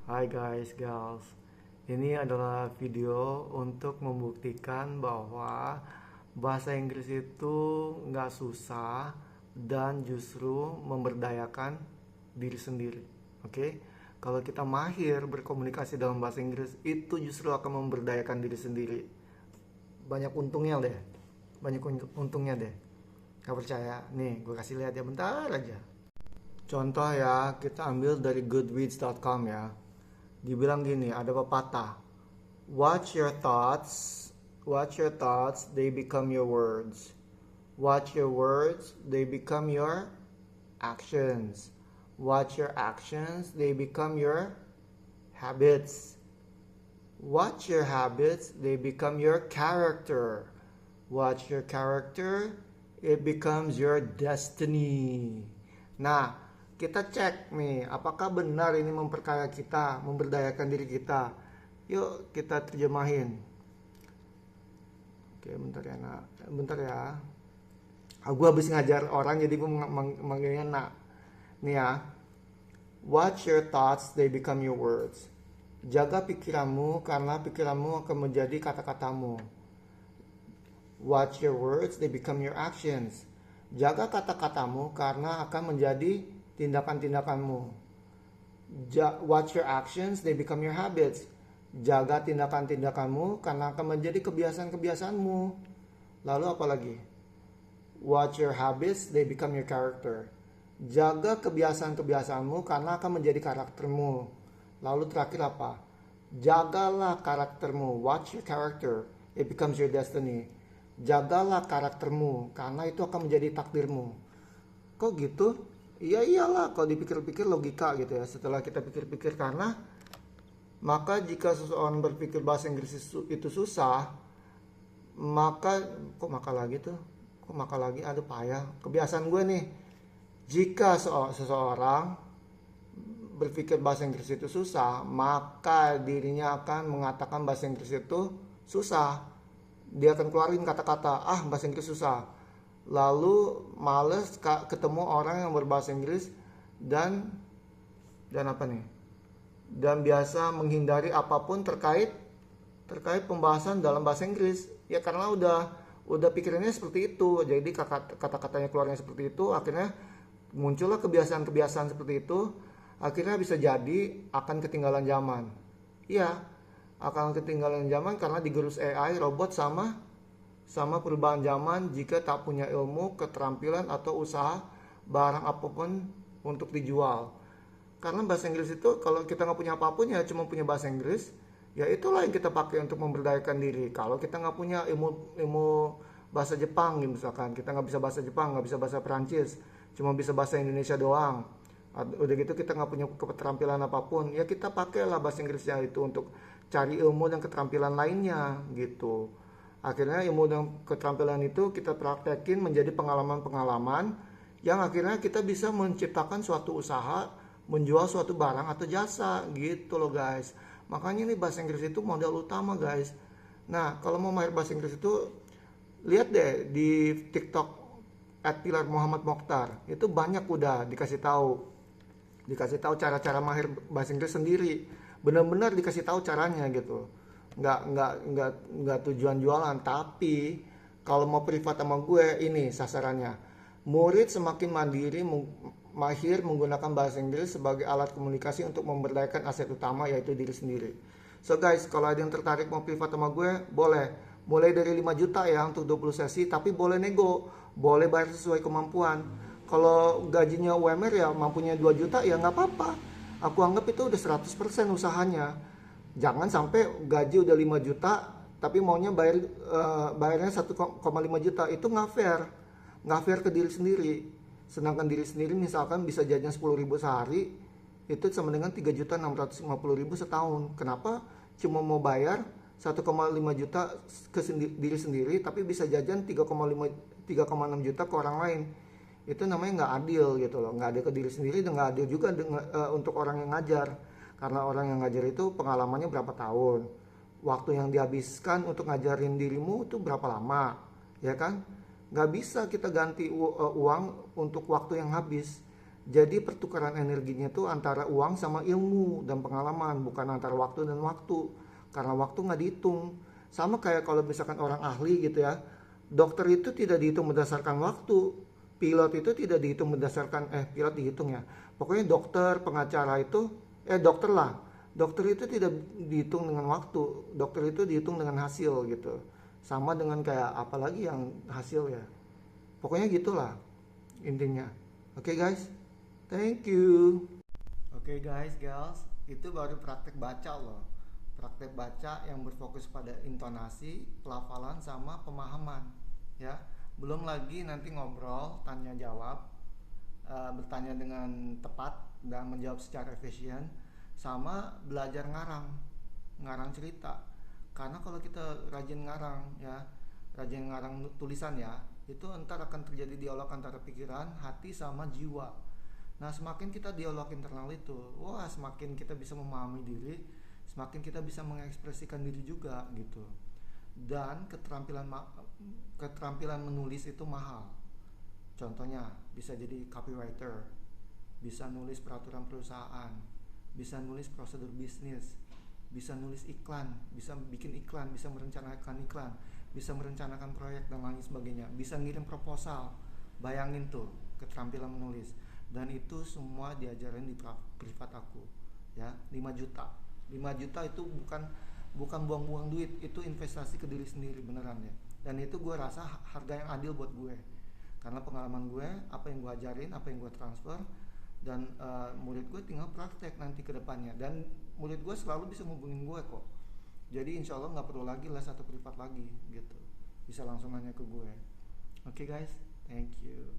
Hai guys, gals. Ini adalah video untuk membuktikan bahwa bahasa Inggris itu nggak susah dan justru memberdayakan diri sendiri. Oke? Kalau kita mahir berkomunikasi dalam bahasa Inggris, itu justru akan memberdayakan diri sendiri. Banyak untungnya deh. Banyak untungnya deh. Gak percaya? Nih, gue kasih lihat ya bentar aja. Contoh ya, kita ambil dari goodreads.com ya. Dibilang gini, ada pepatah. Watch your thoughts, they become your words. Watch your words, they become your actions. Watch your actions, they become your habits. Watch your habits, they become your character. Watch your character, it becomes your destiny. Nah, kita cek nih, apakah benar ini memperkaya kita, memberdayakan diri kita. Yuk kita terjemahin. Oke, bentar ya nak, bentar ya. Gue habis ngajar orang jadi gue manggilnya nak. Nih ya, watch your thoughts, they become your words. Jaga pikiranmu karena pikiranmu akan menjadi kata-katamu. Watch your words, they become your actions. Jaga kata-katamu karena akan menjadi tindakan-tindakanmu. Watch your actions, they become your habits. Jaga tindakan-tindakanmu karena akan menjadi kebiasaan-kebiasaanmu. Lalu apa lagi? Watch your habits, they become your character. Jaga kebiasaan-kebiasaanmu karena akan menjadi karaktermu. Lalu terakhir apa? Jagalah karaktermu. Watch your character, it becomes your destiny. Jagalah karaktermu karena itu akan menjadi takdirmu. Kok gitu? Iya iyalah, kalau dipikir-pikir logika gitu ya. Setelah kita pikir-pikir, karena maka jika seseorang berpikir bahasa Inggris itu susah, maka kok maka lagi tuh? Kok maka lagi? Aduh payah. Kebiasaan gue nih. Jika seseorang berpikir bahasa Inggris itu susah, maka dirinya akan mengatakan bahasa Inggris itu susah. Dia akan keluarin kata-kata, bahasa Inggris susah. Lalu males ketemu orang yang berbahasa Inggris dan apa nih? Dan biasa menghindari apapun terkait pembahasan dalam bahasa Inggris. Ya karena udah pikirannya seperti itu. Jadi kata-katanya keluarnya seperti itu, akhirnya muncullah kebiasaan-kebiasaan seperti itu. Akhirnya bisa jadi akan ketinggalan zaman. Iya, akan ketinggalan zaman karena digerus AI, robot sama perubahan zaman jika tak punya ilmu, keterampilan atau usaha barang apapun untuk dijual. Karena bahasa Inggris itu kalau kita nggak punya apapun ya cuma punya bahasa Inggris, ya itulah yang kita pakai untuk memberdayakan diri. Kalau kita nggak punya ilmu bahasa Jepang misalkan, kita nggak bisa bahasa Jepang, nggak bisa bahasa Perancis, cuma bisa bahasa Indonesia doang. Udah gitu kita nggak punya keterampilan apapun, ya kita pakailah bahasa Inggrisnya itu untuk cari ilmu dan keterampilan lainnya gitu. Akhirnya ilmu dan keterampilan itu kita praktekin menjadi pengalaman-pengalaman yang akhirnya kita bisa menciptakan suatu usaha, menjual suatu barang atau jasa gitu loh guys. Makanya nih bahasa Inggris itu modal utama guys. Nah kalau mau mahir bahasa Inggris itu lihat deh di TikTok @pilar_muhammad_mokhtar. Itu banyak udah dikasih tahu cara-cara mahir bahasa Inggris sendiri. Benar-benar dikasih tahu caranya gitu. Nggak tujuan jualan, tapi kalau mau privat sama gue ini sasarannya. Murid semakin mandiri mahir menggunakan bahasa Inggris sebagai alat komunikasi untuk memberdayakan aset utama yaitu diri sendiri. So guys, kalau ada yang tertarik mau privat sama gue, boleh. Mulai dari 5 juta ya untuk 20 sesi, tapi boleh nego, boleh bayar sesuai kemampuan. Kalau gajinya UMR ya mampunya 2 juta ya nggak apa-apa. Aku anggap itu udah 100% usahanya. Jangan sampai gaji udah 5 juta tapi maunya bayarnya 1,5 juta. Itu nggak fair ke diri sendiri. Sedangkan diri sendiri misalkan bisa jajan 10.000 sehari, itu sama dengan 3.650.000 setahun. Kenapa cuma mau bayar 1,5 juta ke diri sendiri tapi bisa jajan 3,6 juta ke orang lain? Itu namanya nggak adil gitu loh. Nggak adil ke diri sendiri dan nggak adil juga untuk orang yang ngajar. Karena orang yang ngajar itu pengalamannya berapa tahun, waktu yang dihabiskan untuk ngajarin dirimu itu berapa lama, ya kan? Nggak bisa kita ganti uang untuk waktu yang habis. Jadi pertukaran energinya tuh antara uang sama ilmu dan pengalaman, bukan antara waktu dan waktu. Karena waktu nggak dihitung. Sama kayak kalau misalkan orang ahli gitu ya, dokter itu tidak dihitung berdasarkan waktu, pilot itu tidak dihitung berdasarkan, pilot dihitung ya. Pokoknya dokter, pengacara itu, dokter lah. Dokter itu tidak dihitung dengan waktu, dokter itu dihitung dengan hasil gitu. Sama dengan kayak apalagi yang hasil ya. Pokoknya gitulah intinya. Oke guys, thank you. Oke guys, girls, itu baru praktek baca loh. Praktek baca yang berfokus pada intonasi, pelafalan, sama pemahaman. Ya, belum lagi nanti ngobrol, tanya jawab, bertanya dengan tepat dan menjawab secara efisien, sama belajar ngarang, ngarang cerita. Karena kalau kita rajin ngarang ya, rajin ngarang tulisan ya, itu ntar akan terjadi dialog antara pikiran, hati, sama jiwa. Nah, semakin kita dialog internal itu, wah semakin kita bisa memahami diri, semakin kita bisa mengekspresikan diri juga gitu. Dan keterampilan menulis itu mahal. Contohnya bisa jadi copywriter, bisa nulis peraturan perusahaan, bisa nulis prosedur bisnis, bisa nulis iklan, bisa bikin iklan, bisa merencanakan iklan, bisa merencanakan proyek dan lain sebagainya, bisa ngirim proposal. Bayangin tuh keterampilan menulis. Dan itu semua diajarin di privat aku ya. 5 juta 5 juta itu bukan buang-buang duit, itu investasi ke diri sendiri beneran ya. Dan itu gue rasa harga yang adil buat gue, karena pengalaman gue, apa yang gue ajarin, apa yang gue transfer, dan murid gue tinggal praktek nanti ke depannya. Dan murid gue selalu bisa ngubungin gue kok. Jadi insya Allah nggak perlu lagi les atau privat lagi gitu, bisa langsung nanya ke gue. Oke guys, thank you.